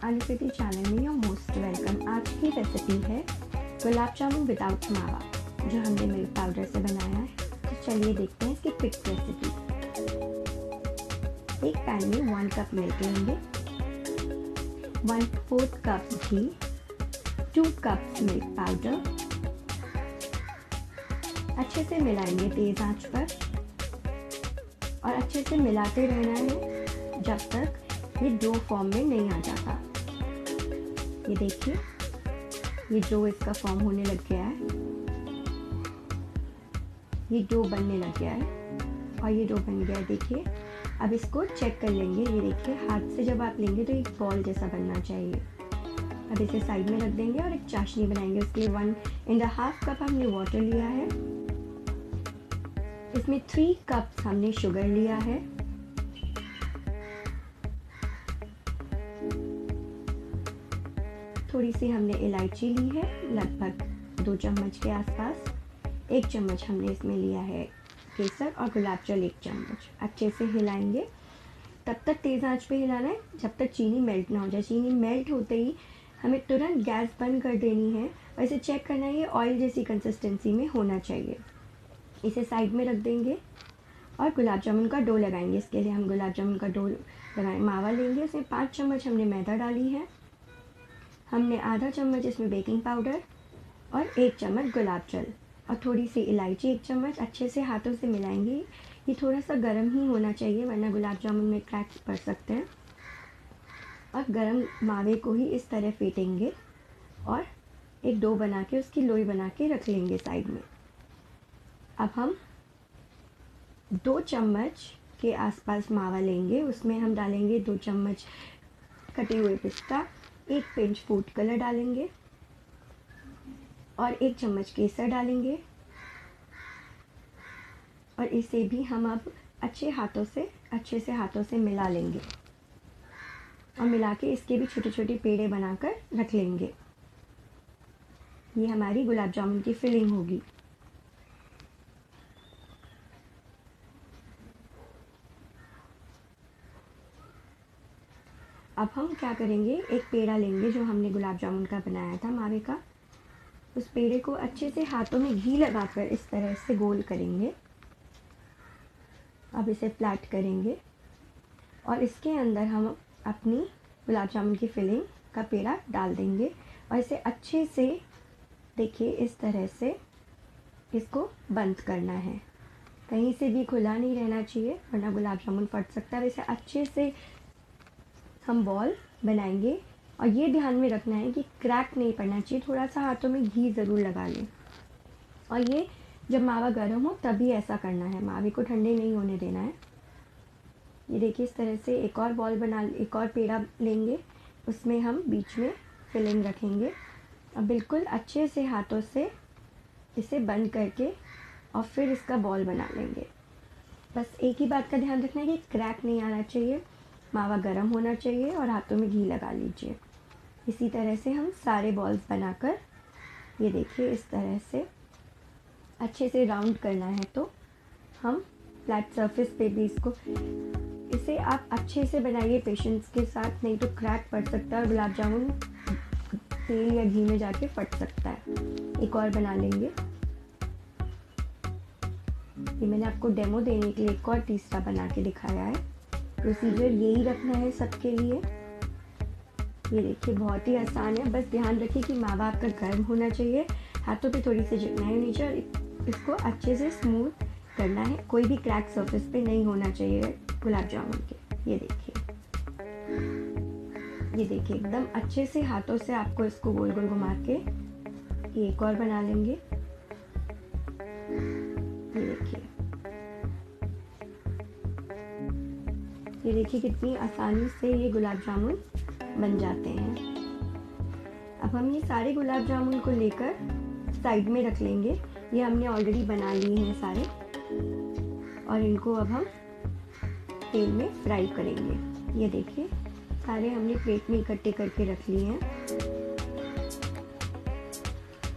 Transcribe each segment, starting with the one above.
अनिफिति channel में your most welcome. आज की रेसिपी है गुलाब जामुन विदाउट मावा, जो हमने मिल्क पाउडर से बनाया है। तो चलिए देखते हैं इसकी क्विक रेसिपी। एक पैन में 1 कप मिल्क लेंगे, 1/4 कप घी, 2 कप्स मिल्क पाउडर। अच्छे से मिलाएंगे तेज आंच पर और अच्छे से मिलाते रहना है जब तक ये डो फॉर्म में नहीं आ जाता। ये देखिए, ये डो इसका फॉर्म होने लग गया है, ये डो बनने लग गया है और ये डो बन गया है। देखिए, अब इसको चेक कर लेंगे। ये देखिए, हाथ से जब आप लेंगे तो एक बॉल जैसा बनना चाहिए। अब इसे साइड में रख देंगे और एक चाशनी बनाएंगे। उसके लिए 1.5 कप हमने वाटर लिया है, इसमें 3 कप्स हमने शुगर लिया है, थोड़ी सी हमने इलायची ली है, लगभग 2 चम्मच के आसपास। 1 चम्मच हमने इसमें लिया है केसर और गुलाब जल 1 चम्मच। अच्छे से हिलाएंगे, तब तक तेज़ आंच पे हिलाना है जब तक चीनी मेल्ट ना हो जाए। चीनी मेल्ट होते ही हमें तुरंत गैस बंद कर देनी है और इसे चेक करना है, ये ऑयल जैसी कंसिस्टेंसी में होना चाहिए। इसे साइड में रख देंगे और गुलाब जामुन का डो लगाएंगे। इसके लिए हम गुलाब जामुन का डो लगाएं। मावा लेंगे, उसमें 5 चम्मच हमने मैदा डाली है, हमने आधा चम्मच इसमें बेकिंग पाउडर और 1 चम्मच गुलाब जल और थोड़ी सी इलायची 1 चम्मच। अच्छे से हाथों से मिलाएंगे। ये थोड़ा सा गर्म ही होना चाहिए, वरना गुलाब जामुन में क्रैक्स पड़ सकते हैं। और गर्म मावे को ही इस तरह फेंटेंगे और एक डो बना के उसकी लोई बना के रख लेंगे साइड में। अब हम 2 चम्मच के आसपास मावा लेंगे, उसमें हम डालेंगे 2 चम्मच कटे हुए पिस्ता, 1 पिंच फूड कलर डालेंगे और 1 चम्मच केसर डालेंगे और इसे भी हम अब अच्छे से हाथों से मिला लेंगे और मिला के इसके भी छोटे छोटे पेड़े बनाकर रख लेंगे। ये हमारी गुलाब जामुन की फिलिंग होगी। अब हम क्या करेंगे, एक पेड़ा लेंगे जो हमने गुलाब जामुन का बनाया था मावे का। उस पेड़े को अच्छे से हाथों में घी लगाकर इस तरह से गोल करेंगे। अब इसे फ्लैट करेंगे और इसके अंदर हम अपनी गुलाब जामुन की फिलिंग का पेड़ा डाल देंगे और इसे अच्छे से, देखिए, इस तरह से इसको बंद करना है। कहीं से भी खुला नहीं रहना चाहिए, वरना गुलाब जामुन फट सकता है। इसे अच्छे से हम बॉल बनाएंगे और ये ध्यान में रखना है कि क्रैक नहीं पड़ना चाहिए। थोड़ा सा हाथों में घी ज़रूर लगा लें और ये जब मावा गर्म हो तभी ऐसा करना है, मावे को ठंडे नहीं होने देना है। ये देखिए, इस तरह से एक और पेड़ा लेंगे, उसमें हम बीच में फिलिंग रखेंगे और बिल्कुल अच्छे से हाथों से इसे बंद करके और फिर इसका बॉल बना लेंगे। बस एक ही बात का ध्यान रखना है कि क्रैक नहीं आना चाहिए, मावा गर्म होना चाहिए और हाथों में घी लगा लीजिए। इसी तरह से हम सारे बॉल्स बनाकर, ये देखिए, इस तरह से अच्छे से राउंड करना है। तो हम फ्लैट सरफेस पे भी इसे आप अच्छे से बनाइए पेशेंस के साथ, नहीं तो क्रैक पड़ सकता है और गुलाब जामुन तेल या घी में जाके फट सकता है। एक और बना लेंगे। ये मैंने आपको डेमो देने के लिए एक और तीसरा बना के दिखाया है। प्रोसीजर यही रखना है सबके लिए। ये देखिए, बहुत ही आसान है, बस ध्यान रखिए कि मावा आपका गर्म होना चाहिए, हाथों पे थोड़ी सी चिकनाई होनी चाहिए और इसको अच्छे से स्मूथ करना है। कोई भी क्रैक सरफेस पे नहीं होना चाहिए गुलाब जामुन के। ये देखिए, एकदम अच्छे से हाथों से आपको इसको गोल गोल घुमा के एक और बना लेंगे। ये देखिए कितनी आसानी से ये गुलाब जामुन बन जाते हैं। अब हम ये सारे गुलाब जामुन को लेकर साइड में रख लेंगे। ये हमने ऑलरेडी बना लिए हैं सारे और इनको अब हम तेल में फ्राई करेंगे। ये देखिए, सारे हमने प्लेट में इकट्ठे करके रख लिए हैं।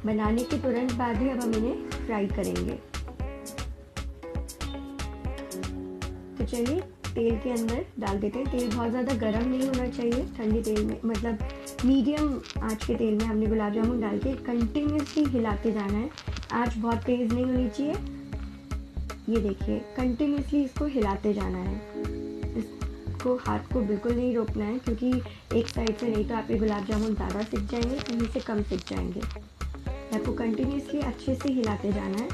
बनाने के तुरंत बाद ही अब हम इन्हें फ्राई करेंगे। तो चलिए तेल के अंदर डाल देते हैं। तेल बहुत ज़्यादा गर्म नहीं होना चाहिए, ठंडी तेल में मतलब मीडियम आंच के तेल में हमने गुलाब जामुन डाल के कंटिन्यूसली हिलाते जाना है। आंच बहुत तेज़ नहीं होनी चाहिए। ये देखिए कंटिन्यूसली इसको हिलाते जाना है। इसको हाथ को बिल्कुल नहीं रोकना है, क्योंकि एक साइड से नहीं तो आपके गुलाब जामुन ज़्यादा सिक जाएंगे, कहीं से कम सिक जाएंगे। आपको कंटिन्यूसली अच्छे से हिलाते जाना है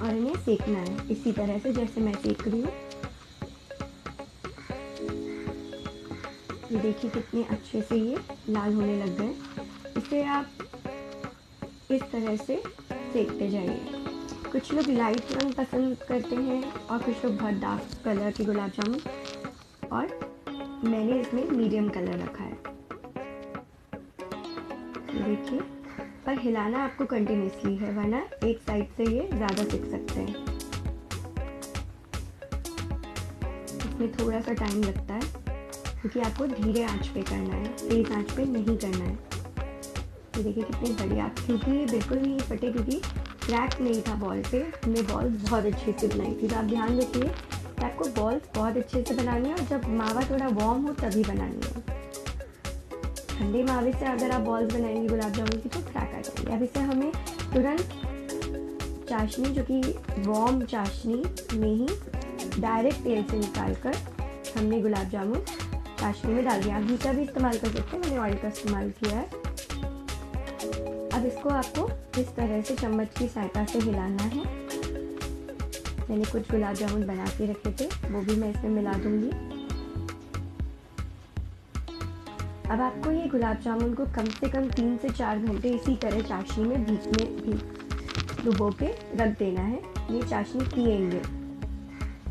और इन्हें सेकना है इसी तरह से जैसे मैं सेक रही हूँ। ये देखिए कितने अच्छे से ये लाल होने लग गए। इसे आप इस तरह से सेकते जाइए। कुछ लोग लाइट रंग पसंद करते हैं और कुछ लोग बहुत डार्क कलर के गुलाब जामुन, और मैंने इसमें मीडियम कलर रखा है। ये देखिए, पर हिलाना आपको कंटिन्यूसली है, वरना एक साइड से ये ज़्यादा सिक सकते हैं। इसमें थोड़ा सा टाइम लगता है क्योंकि आपको धीरे आंच पे करना है, तेज़ आंच पे नहीं करना है। ये देखिए कितने बढ़िया, क्योंकि ये बिल्कुल नहीं फटे, क्योंकि क्रैक नहीं था बॉल पे। हमने बॉल्स बहुत अच्छे से बनाई थी। तो आप ध्यान रखिए कि आपको बॉल्स बहुत अच्छे से बनानी है और जब मावा थोड़ा वार्म हो तभी बनानी है। ठंडे मावे से अगर आप बॉल्स बनाएंगे गुलाब जामुन की तो क्रैक आ जाएंगे। अब इसे हमें तुरंत चाशनी, जो कि वार्म चाशनी में ही डायरेक्ट तेल से निकाल कर हमने गुलाब जामुन चाशनी में डाल दिया। आप घी का भी इस्तेमाल कर सकते हैं, मैंने ऑयल का इस्तेमाल किया है। अब इसको आपको इस तरह से चम्मच की सहायता से हिलाना है। मैंने कुछ गुलाब जामुन बना के रखे थे, वो भी मैं इसमें मिला दूंगी। अब आपको ये गुलाब जामुन को कम से कम 3 से 4 घंटे इसी तरह चाशनी में डुबो के रख देना है। ये चाशनी पिएंगे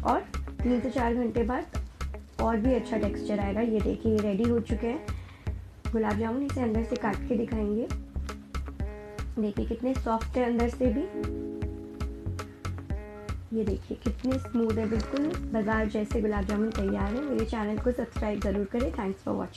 और 3 से 4 घंटे बाद और भी अच्छा टेक्सचर आएगा। ये देखिए ये रेडी हो चुके हैं गुलाब जामुन। इसे अंदर से काट के दिखाएंगे। देखिए कितने सॉफ्ट है अंदर से भी। ये देखिए कितने स्मूथ है, बिल्कुल बाजार जैसे गुलाब जामुन तैयार है। मेरे चैनल को सब्सक्राइब ज़रूर करें। Thanks for watching.